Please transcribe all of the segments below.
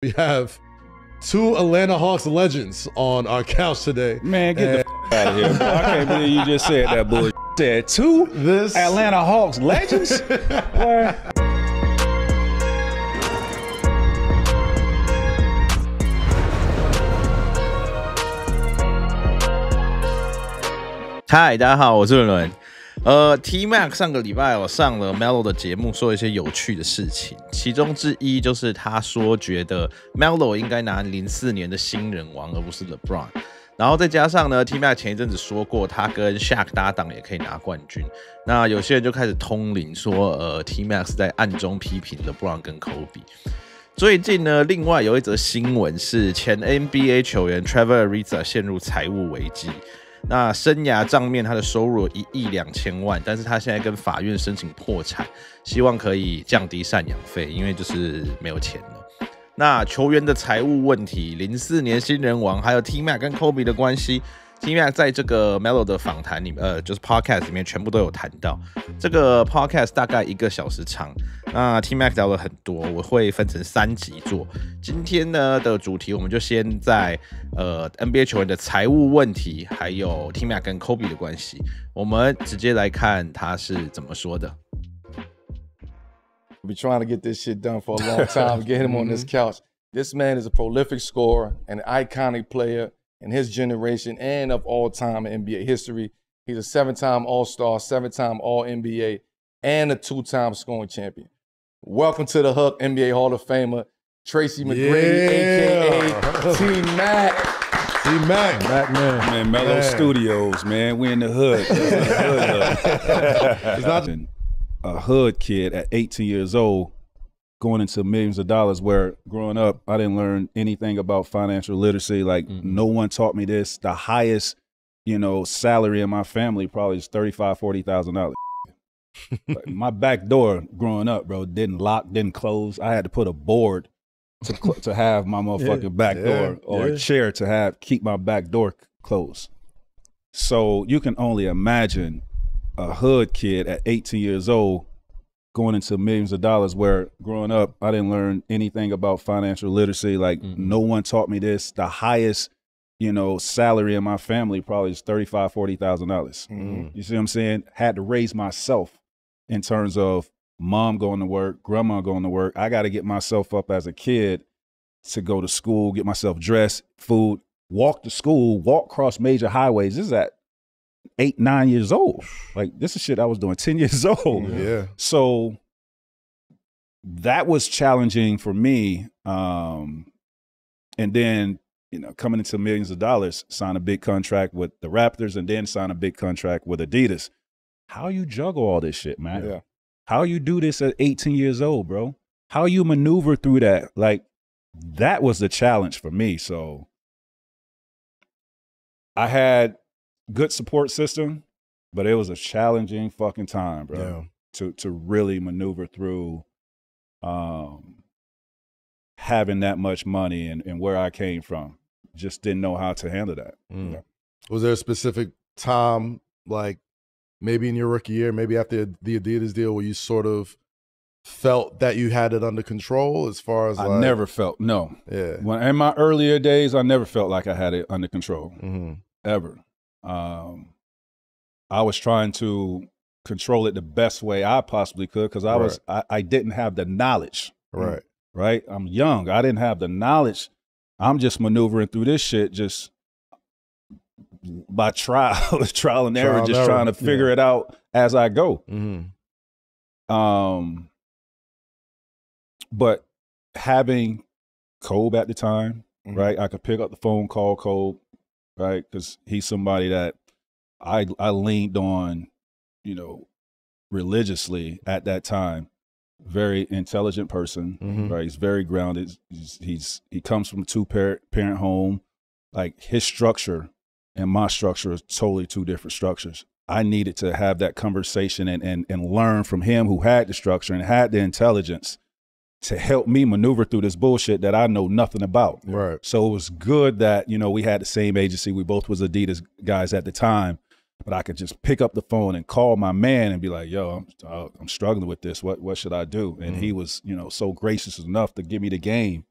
We have two Atlanta Hawks legends on our couch today. Man, get the out of here, bro. I can't believe you just said that bullshit. Said two Atlanta Hawks legends? Boy. Hi， 大家好，我是伦伦。T-Mac 上个礼拜上了 Melo 的节目，说一些有趣的事情，其中之一就是他说觉得 Melo 应该拿04年的新人王，而不是 LeBron。然后再加上呢 ，T-Mac 前一阵子说过，他跟 Shaq 搭档也可以拿冠军。那有些人就开始通灵说，T-Mac 是在暗中批评 LeBron 跟 Kobe。最近呢，另外有一则新闻是前 NBA 球员 Trevor Ariza 陷入财务危机。那生涯账面他的收入有1亿2千万，但是他现在跟法院申请破产，希望可以降低赡养费，因为就是没有钱了。那球员的财务问题，04年新人王，还有 T-Mac 跟 Kobe 的关系 ，T-Mac 在这个 Melo 的访谈里面，就是 Podcast 里面全部都有谈到。这个 Podcast 大概1个小时长，那 T-Mac 聊了很多，我会分成3集做。今天呢的主题，我们就先在NBA 球员的财务问题，还有 T-Mac 跟 Kobe 的关系，我们直接来看他是怎么说的。We've been trying to get this shit done for a long time, get him on this couch. This man is a prolific scorer, an iconic player in his generation and of all time in NBA history. He's a 7-time All-Star, 7-time All-NBA, and a 2-time scoring champion. Welcome to the Hook, NBA Hall of Famer, Tracy McGrady, a.k.a. T-Mac. T-Mac. Man, Melo Studios, man. We in the hood. It's not a hood kid at 18 years old going into millions of dollars, where growing up, I didn't learn anything about financial literacy. Like, no one taught me this. The highest, salary in my family probably is $35,000, $40,000. My back door growing up, bro, didn't lock, didn't close. I had to put a board to have my motherfucking back door, or a chair to keep my back door closed. So you can only imagine a hood kid at 18 years old going into millions of dollars, where growing up, I didn't learn anything about financial literacy. Like, no one taught me this. The highest, salary in my family probably is $35,000, $40,000. You see what I'm saying? Had to raise myself in terms of mom going to work, grandma going to work. I got to get myself up as a kid to go to school, get myself dressed, food, walk to school, walk across major highways. This is at 8, 9 years old. Like, this is shit I was doing 10 years old. Yeah. So that was challenging for me. And then, coming into millions of dollars, sign a big contract with the Raptors, and then sign a big contract with Adidas. How you juggle all this shit, man? Yeah. How you do this at 18 years old, bro? How you maneuver through that? Like, that was the challenge for me. So I had good support system, but it was a challenging fucking time, bro. Yeah. To really maneuver through having that much money and where I came from. Just didn't know how to handle that. Yeah. Was there a specific time, like maybe in your rookie year, maybe after the Adidas deal, where you sort of felt that you had it under control, as far as I never felt, no. Yeah. When in my earlier days, I never felt like I had it under control, ever. I was trying to control it the best way I possibly could, because I didn't have the knowledge. Right? I'm young. I didn't have the knowledge. I'm just maneuvering through this shit just by trial and error, just trying to figure it out as I go. But having Kobe at the time, right? I could pick up the phone, call Kobe, right? Because he's somebody that I leaned on, religiously at that time. Very intelligent person, right? He's very grounded. He comes from a 2-parent home. Like, his structure and my structure is totally 2 different structures. I needed to have that conversation and learn from him, who had the structure and had the intelligence to help me maneuver through this bullshit that I know nothing about. Right. So it was good that, we had the same agency. We both was Adidas guys at the time. But I could just pick up the phone and call my man and be like, yo, I'm struggling with this. What should I do? And he was, so gracious enough to give me the game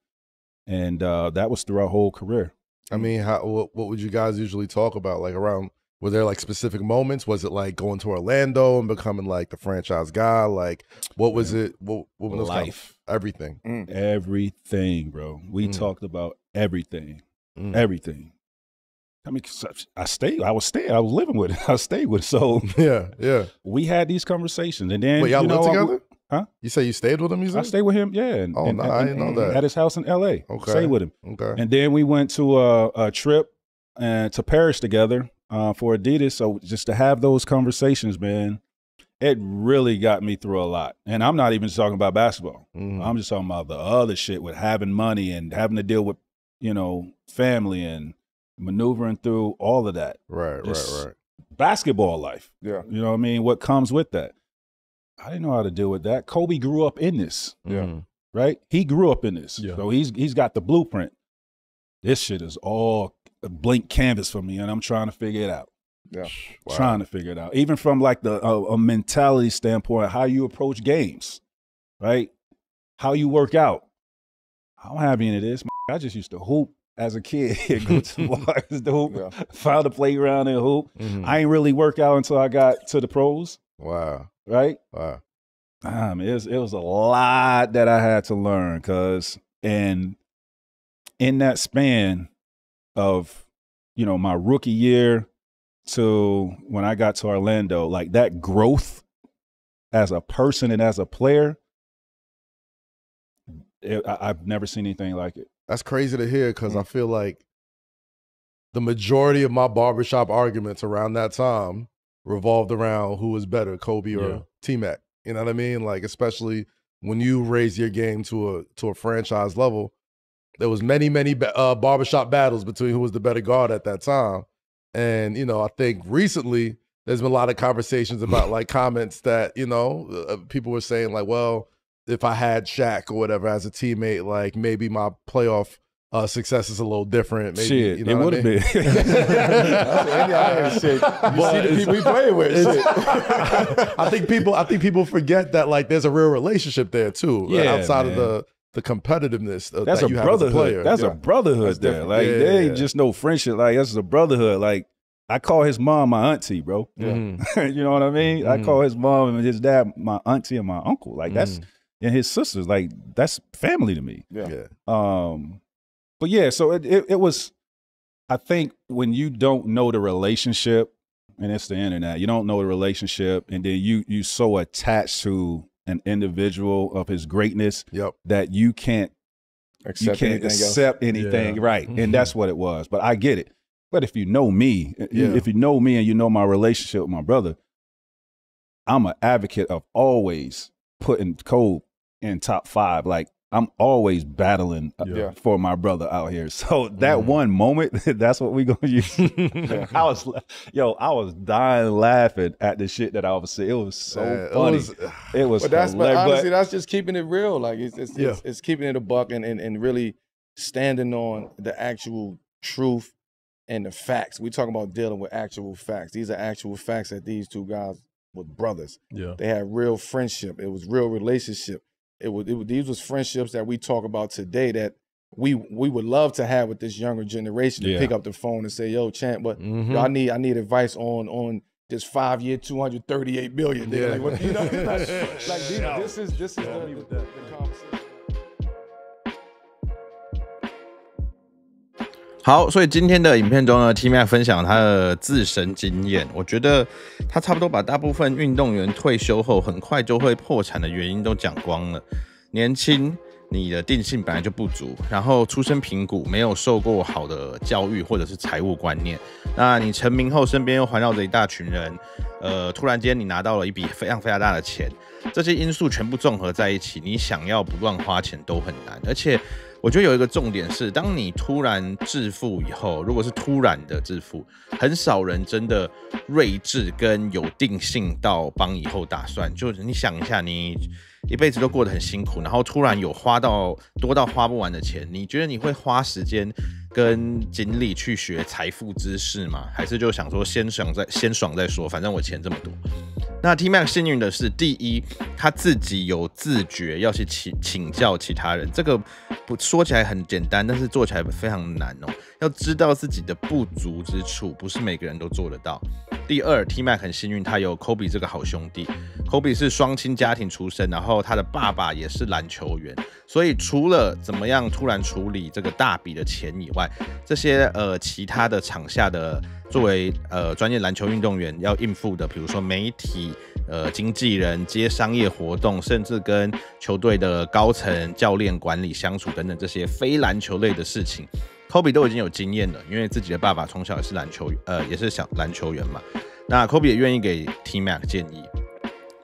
And that was through our whole career. I mean, what would you guys usually talk about? Like around, were there like specific moments? Was it like going to Orlando and becoming like the franchise guy? Like what was it? What was Life. Everything. Everything, bro. We talked about everything. Everything. I mean, I was living with it. I stayed with it. So yeah. We had these conversations. And then, wait, y'all lived together? Huh? You say you stayed with him, you said? I stayed with him, yeah. No, I didn't know that. At his house in L.A. Okay. Stayed with him. Okay. And then we went to a trip to Paris together for Adidas. So just to have those conversations, man, it really got me through a lot. And I'm not even just talking about basketball. I'm just talking about the other shit with having money and having to deal with, family and maneuvering through all of that. Right. Basketball life. Yeah. You know what I mean? What comes with that? I didn't know how to deal with that. Kobe grew up in this. Yeah. Right? He grew up in this. Yeah. So he's got the blueprint. This shit is all a blank canvas for me, and I'm trying to figure it out. Yeah. Wow. Trying to figure it out. Even from like a mentality standpoint, how you approach games, right? How you work out. I don't have any of this. I just used to hoop as a kid. Go to bars to hoop, found a playground and hoop. I ain't really work out until I got to the pros. Wow. Right? Wow. It was a lot that I had to learn and in that span of, my rookie year to when I got to Orlando, like that growth as a person and as a player, I've never seen anything like it. That's crazy to hear because I feel like the majority of my barbershop arguments around that time revolved around who was better, Kobe or T-Mac. You know what I mean? Like, especially when you raise your game to a franchise level, there was many barbershop battles between who was the better guard at that time. And, I think recently there's been a lot of conversations about like comments that, people were saying like, well, if I had Shaq or whatever as a teammate, like maybe my playoff success is a little different. Maybe, shit, it would have been. You see the people we play with. I think people forget that like there's a real relationship there too. Outside of the competitiveness that's that you a have as a brotherhood. player. That's a brotherhood that's there. different. Like there ain't just no friendship. Like that's a brotherhood. Like I call his mom my auntie, bro. You know what I mean? I call his mom and his dad my auntie and my uncle. Like that's and his sisters. Like that's family to me. But yeah, so it was. I think when you don't know the relationship, and it's the internet, you don't know the relationship, and then you so attached to an individual of his greatness that you can't accept anything, right? And that's what it was. But I get it. But if you know me, if you know me and you know my relationship with my brother, I'm an advocate of always putting Kobe in top 5. Like I'm always battling for my brother out here. So that one moment, that's what we gonna use. I was dying laughing at the shit that I was saying. It was so funny. It was but honestly, that's just keeping it real. Like it's keeping it a buck and really standing on the actual truth and the facts. We talking about dealing with actual facts. These are actual facts that these two guys were brothers. Yeah. They had real friendship. It was real relationship. These was friendships that we talk about today that we would love to have with this younger generation to pick up the phone and say, "Yo, champ, but yo, I need advice on this 5-year, $238 billion." Like, what, this is the conversation. 好，所以今天的影片中呢 ，T-Mac 分享他的自身经验。我觉得他差不多把大部分运动员退休后很快就会破产的原因都讲光了。年轻，你的定性本来就不足，然后出身贫苦，没有受过好的教育或者是财务观念。那你成名后，身边又环绕着一大群人，突然间你拿到了一笔非常大的钱，这些因素全部综合在一起，你想要不乱花钱都很难，而且。我觉得有一个重点是，当你突然致富以后，如果是突然的致富，很少人真的睿智跟有定性到帮以后打算。就是你想一下，你一辈子都过得很辛苦，然后突然有多到花不完的钱，你觉得你会花时间跟精力去学财富知识吗？还是就想说先爽再说，反正我钱这么多？那 T Mac 幸运的是，第一，他自己有自觉要去请教其他人，这个说起来很简单，但是做起来非常难哦。要知道自己的不足之处，不是每个人都做得到。第二 ，T Mac 很幸运，他有 Kobe 这个好兄弟。Kobe 是双亲家庭出身，然后他的爸爸也是篮球员，所以除了怎么样突然处理这个大笔的钱以外，这些其他的场下的作为专业篮球运动员要应付的，比如说媒体、经纪人、接商业活动，甚至跟球队的高层、教练管理相处等等这些非篮球类的事情。Kobe 都已经有经验了，因为自己的爸爸从小也是也是小篮球员嘛。那 Kobe 也愿意给 T Mac 建议。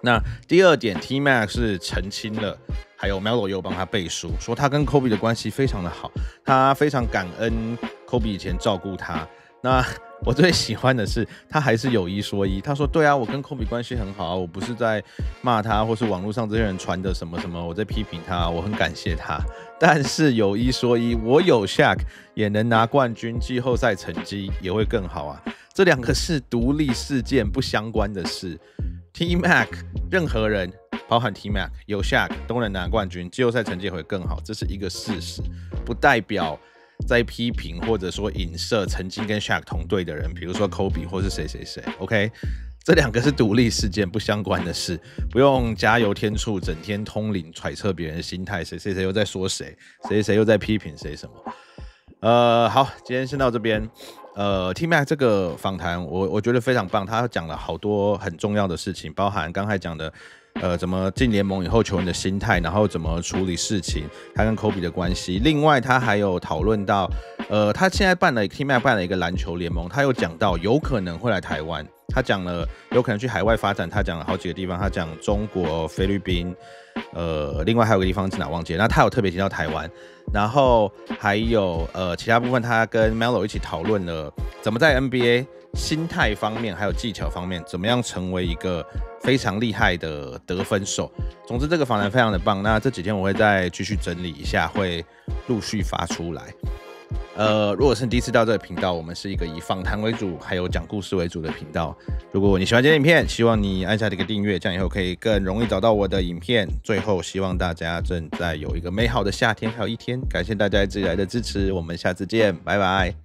那第二点 ，T Mac 是澄清了，还有 Melo 也有帮他背书，说他跟 Kobe 的关系非常的好，他非常感恩 Kobe 以前照顾他。那我最喜欢的是，他还是有一说一。他说：“对啊，我跟 Kobe 关系很好啊，我不是在骂他，或是网络上这些人传的什么什么，我在批评他，我很感谢他。但是有一说一，我有 Shaq 也能拿冠军，季后赛成绩也会更好啊。这两个是独立事件，不相关的事。T Mac 任何人，包含 T Mac 有 Shaq 都能拿冠军，季后赛成绩也会更好，这是一个事实，不代表。”在批评或者说影射曾经跟 Shaq 同队的人，比如说 Kobe 或是谁 ，OK， 这两个是独立事件，不相关的事，不用加油添醋，整天通灵揣测别人的心态，谁又在说谁，谁又在批评谁什么。好，今天先到这边。T Mac 这个访谈，我觉得非常棒，他讲了好多很重要的事情，包含刚才讲的。怎么进联盟以后球员的心态，然后怎么处理事情，他跟 Kobe 的关系。另外，他还有讨论到，他现在T Mac 办了一个篮球联盟，他有讲到有可能会来台湾，他讲了有可能去海外发展，他讲了好几个地方，他讲中国、菲律宾，另外还有个地方是哪忘记了，那他有特别提到台湾，然后还有其他部分，他跟 Melo 一起讨论了怎么在 NBA。心态方面还有技巧方面，怎么样成为一个非常厉害的得分手？总之，这个访谈非常的棒。那这几天我会再继续整理一下，会陆续发出来。如果是你第一次到这个频道，我们是一个以访谈为主，还有讲故事为主的频道。如果你喜欢这支影片，希望你按下这个订阅，这样以后可以更容易找到我的影片。最后，希望大家正在有一个美好的夏天，还有一天。感谢大家一直以来的支持，我们下次见，拜拜。